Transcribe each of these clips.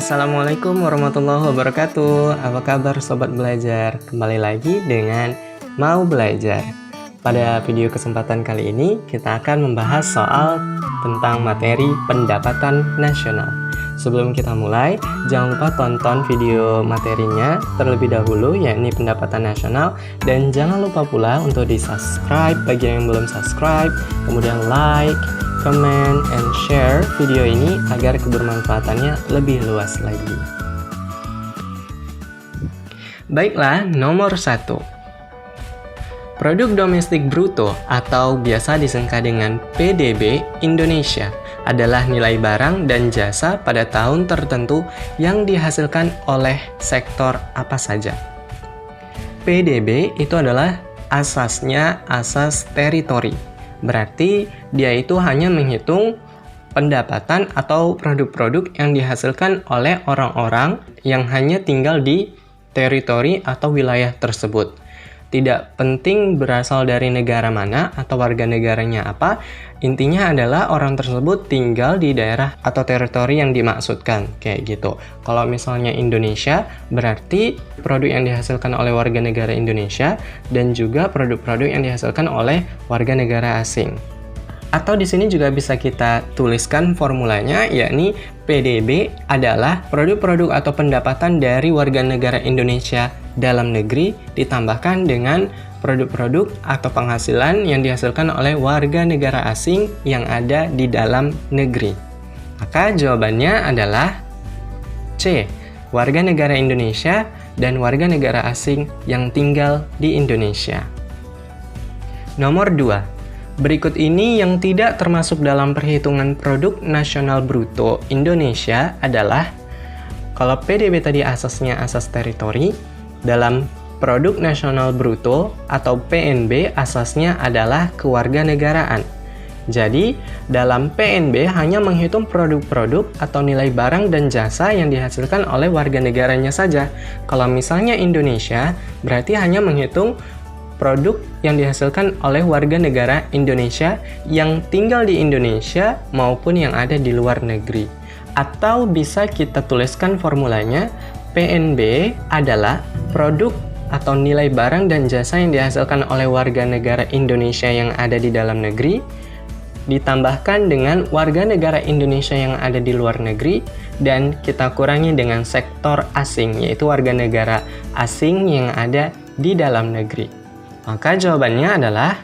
Assalamualaikum warahmatullahi wabarakatuh. Apa kabar sobat belajar? Kembali lagi dengan Mau Belajar. Pada video kesempatan kali ini kita akan membahas soal tentang materi pendapatan nasional. Sebelum kita mulai, jangan lupa tonton video materinya terlebih dahulu, yakni pendapatan nasional, dan jangan lupa pula untuk di-subscribe bagi yang belum subscribe, kemudian like, comment, and share video ini agar kebermanfaatannya lebih luas lagi. Baiklah, nomor 1. Produk domestik bruto atau biasa disingkat dengan PDB Indonesia adalah nilai barang dan jasa pada tahun tertentu yang dihasilkan oleh sektor apa saja. PDB itu adalah asasnya asas teritori. Berarti dia itu hanya menghitung pendapatan atau produk-produk yang dihasilkan oleh orang-orang yang hanya tinggal di teritori atau wilayah tersebut. Tidak penting berasal dari negara mana atau warga negaranya apa, intinya adalah orang tersebut tinggal di daerah atau teritori yang dimaksudkan, kayak gitu. Kalau misalnya Indonesia, berarti produk yang dihasilkan oleh warga negara Indonesia dan juga produk-produk yang dihasilkan oleh warga negara asing. Atau di sini juga bisa kita tuliskan formulanya, yakni PDB adalah produk-produk atau pendapatan dari warga negara Indonesia dalam negeri ditambahkan dengan produk-produk atau penghasilan yang dihasilkan oleh warga negara asing yang ada di dalam negeri. Maka jawabannya adalah C. Warga negara Indonesia dan warga negara asing yang tinggal di Indonesia. Nomor 2. Berikut ini yang tidak termasuk dalam perhitungan produk nasional bruto Indonesia adalah, kalau PDB tadi asasnya asas teritori, dalam produk nasional bruto atau PNB asasnya adalah kewarganegaraan. Jadi, dalam PNB hanya menghitung produk-produk atau nilai barang dan jasa yang dihasilkan oleh warga negaranya saja. Kalau misalnya Indonesia, berarti hanya menghitung produk yang dihasilkan oleh warga negara Indonesia yang tinggal di Indonesia maupun yang ada di luar negeri. Atau bisa kita tuliskan formulanya, PNB adalah produk atau nilai barang dan jasa yang dihasilkan oleh warga negara Indonesia yang ada di dalam negeri, ditambahkan dengan warga negara Indonesia yang ada di luar negeri, dan kita kurangi dengan sektor asing, yaitu warga negara asing yang ada di dalam negeri. Maka jawabannya adalah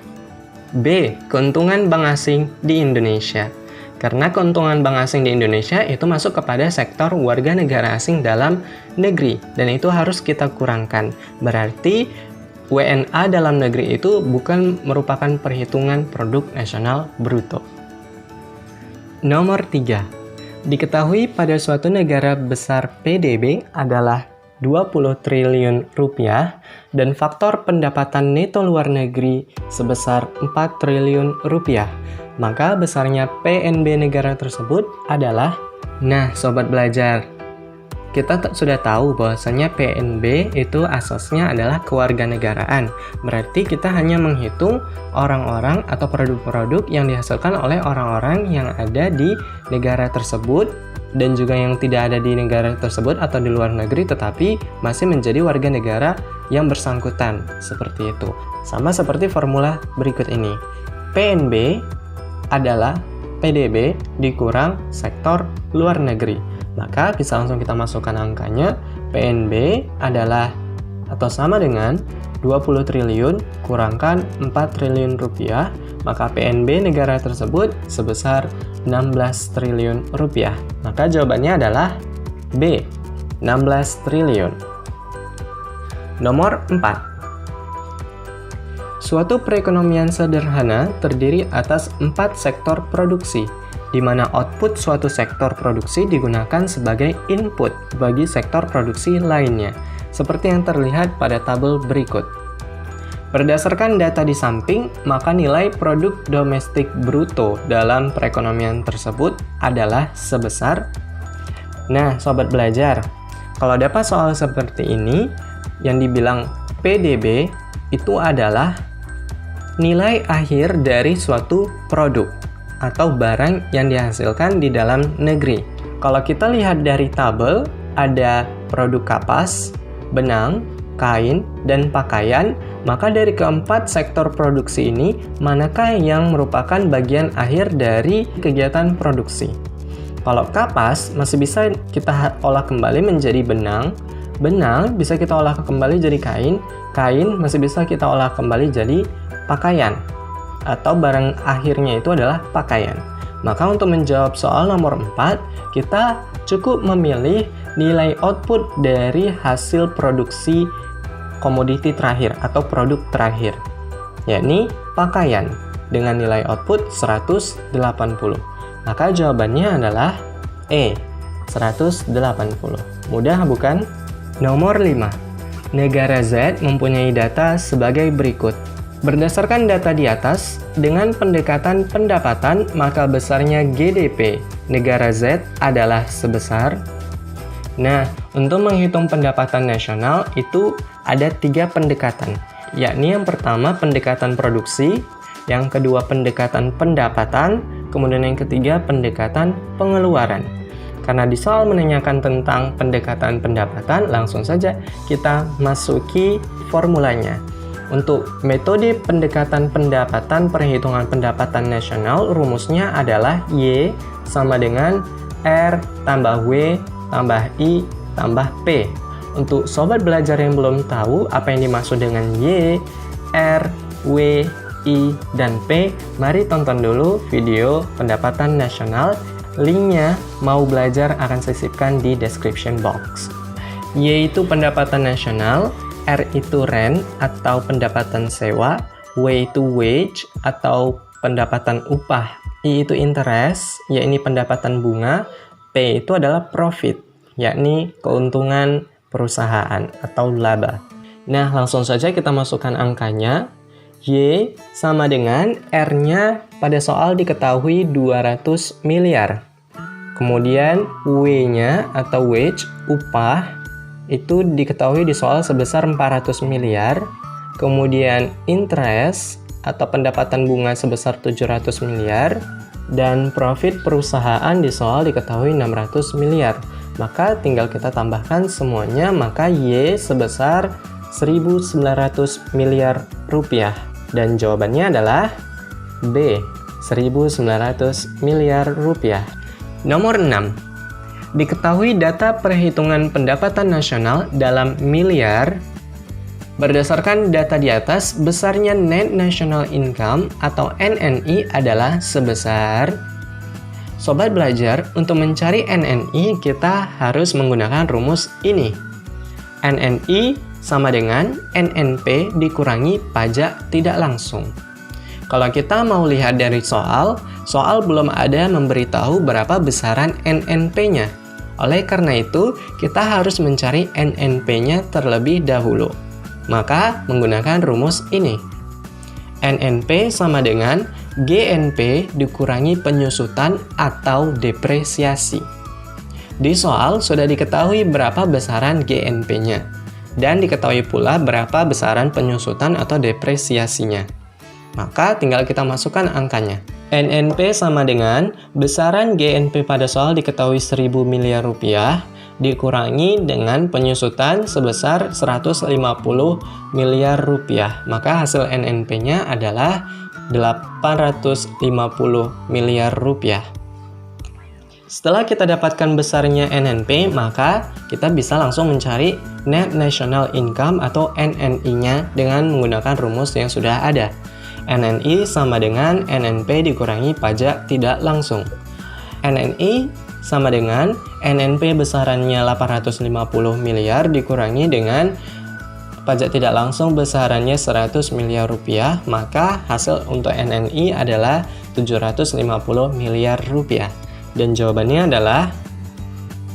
B. Keuntungan bank asing di Indonesia. Karena keuntungan bank asing di Indonesia itu masuk kepada sektor warga negara asing dalam negeri. Dan itu harus kita kurangkan. Berarti WNA dalam negeri itu bukan merupakan perhitungan produk nasional bruto. Nomor 3. Diketahui pada suatu negara besar PDB adalah 20 triliun rupiah dan faktor pendapatan neto luar negeri sebesar 4 triliun rupiah. Maka besarnya PNB negara tersebut adalah, nah sobat belajar, kita sudah tahu bahwasanya PNB itu asasnya adalah kewarganegaraan. Berarti kita hanya menghitung orang-orang atau produk-produk yang dihasilkan oleh orang-orang yang ada di negara tersebut dan juga yang tidak ada di negara tersebut atau di luar negeri tetapi masih menjadi warga negara yang bersangkutan. Seperti itu. Sama seperti formula berikut ini. PNB adalah PDB dikurang sektor luar negeri. Maka bisa langsung kita masukkan angkanya. PNB adalah atau sama dengan 20 triliun kurangkan 4 triliun rupiah, maka PNB negara tersebut sebesar 16 triliun rupiah. Maka jawabannya adalah B, 16 triliun. Nomor 4. Suatu perekonomian sederhana terdiri atas 4 sektor produksi, di mana output suatu sektor produksi digunakan sebagai input bagi sektor produksi lainnya, seperti yang terlihat pada tabel berikut. Berdasarkan data di samping, maka nilai produk domestik bruto dalam perekonomian tersebut adalah sebesar. Nah, sobat belajar, kalau dapat soal seperti ini, yang dibilang PDB itu adalah nilai akhir dari suatu produk atau barang yang dihasilkan di dalam negeri. Kalau kita lihat dari tabel, ada produk kapas, benang, kain, dan pakaian, maka dari keempat sektor produksi ini, manakah yang merupakan bagian akhir dari kegiatan produksi? Kalau kapas masih bisa kita olah kembali menjadi benang, benang bisa kita olah kembali jadi kain, kain masih bisa kita olah kembali jadi pakaian, atau barang akhirnya itu adalah pakaian. Maka untuk menjawab soal nomor 4, kita cukup memilih nilai output dari hasil produksi komoditi terakhir atau produk terakhir, yakni pakaian dengan nilai output 180. Maka jawabannya adalah E, 180. Mudah bukan? Nomor 5. Negara Z mempunyai data sebagai berikut. Berdasarkan data di atas, dengan pendekatan pendapatan, maka besarnya GDP negara Z adalah sebesar. Nah, untuk menghitung pendapatan nasional itu ada 3 pendekatan, yakni yang pertama pendekatan produksi, yang kedua pendekatan pendapatan, kemudian yang ketiga pendekatan pengeluaran. Karena di soal menanyakan tentang pendekatan pendapatan, langsung saja kita masuki formulanya. Untuk metode pendekatan pendapatan perhitungan pendapatan nasional, rumusnya adalah Y sama dengan R tambah W tambah I tambah P. Untuk sobat belajar yang belum tahu apa yang dimaksud dengan Y, R, W, I, dan P, mari tonton dulu video pendapatan nasional. Linknya mau belajar akan saya sisipkan di description box. Y itu pendapatan nasional, R itu rent atau pendapatan sewa, W itu wage atau pendapatan upah, I itu interest, yakni pendapatan bunga, P itu adalah profit, yakni keuntungan perusahaan atau laba. Nah, langsung saja kita masukkan angkanya. Y sama dengan R-nya pada soal diketahui 200 miliar. Kemudian W-nya atau wage, upah, itu diketahui di soal sebesar 400 miliar. Kemudian interest atau pendapatan bunga sebesar 700 miliar. Dan profit perusahaan di soal diketahui 600 miliar. Maka tinggal kita tambahkan semuanya, maka Y sebesar 1.900 miliar rupiah. Dan jawabannya adalah B, 1.900 miliar rupiah. Nomor 6. Diketahui data perhitungan pendapatan nasional dalam miliar. Berdasarkan data di atas, besarnya Net National Income atau NNI adalah sebesar. Sobat belajar, untuk mencari NNI kita harus menggunakan rumus ini. NNI sama dengan NNP dikurangi pajak tidak langsung. Kalau kita mau lihat dari soal belum ada memberitahu berapa besaran NNP-nya. Oleh karena itu, kita harus mencari NNP-nya terlebih dahulu. Maka, menggunakan rumus ini. NNP sama dengan GNP dikurangi penyusutan atau depresiasi. Di soal sudah diketahui berapa besaran GNP-nya, dan diketahui pula berapa besaran penyusutan atau depresiasinya. Maka tinggal kita masukkan angkanya. NNP sama dengan besaran GNP pada soal diketahui 1.000 miliar rupiah dikurangi dengan penyusutan sebesar 150 miliar rupiah. Maka hasil NNP-nya adalah 850 miliar rupiah. Setelah kita dapatkan besarnya NNP, maka kita bisa langsung mencari Net National Income atau NNI-nya dengan menggunakan rumus yang sudah ada. NNI sama dengan NNP dikurangi pajak tidak langsung. NNI sama dengan NNP besarannya 850 miliar dikurangi dengan pajak tidak langsung besarannya 100 miliar rupiah, maka hasil untuk NNI adalah 750 miliar rupiah. Dan jawabannya adalah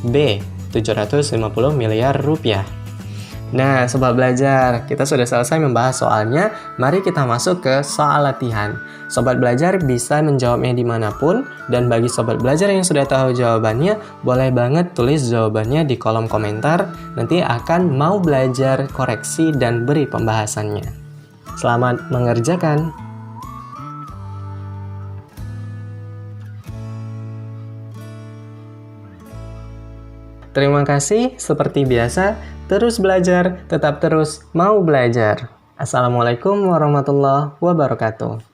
B, 750 miliar rupiah. Nah, sobat belajar, kita sudah selesai membahas soalnya. Mari kita masuk ke soal latihan. Sobat belajar bisa menjawabnya dimanapun. Dan bagi sobat belajar yang sudah tahu jawabannya, boleh banget tulis jawabannya di kolom komentar. Nanti akan mau belajar koreksi dan beri pembahasannya. Selamat mengerjakan! Terima kasih, seperti biasa, terus belajar, tetap terus mau belajar. Assalamualaikum warahmatullahi wabarakatuh.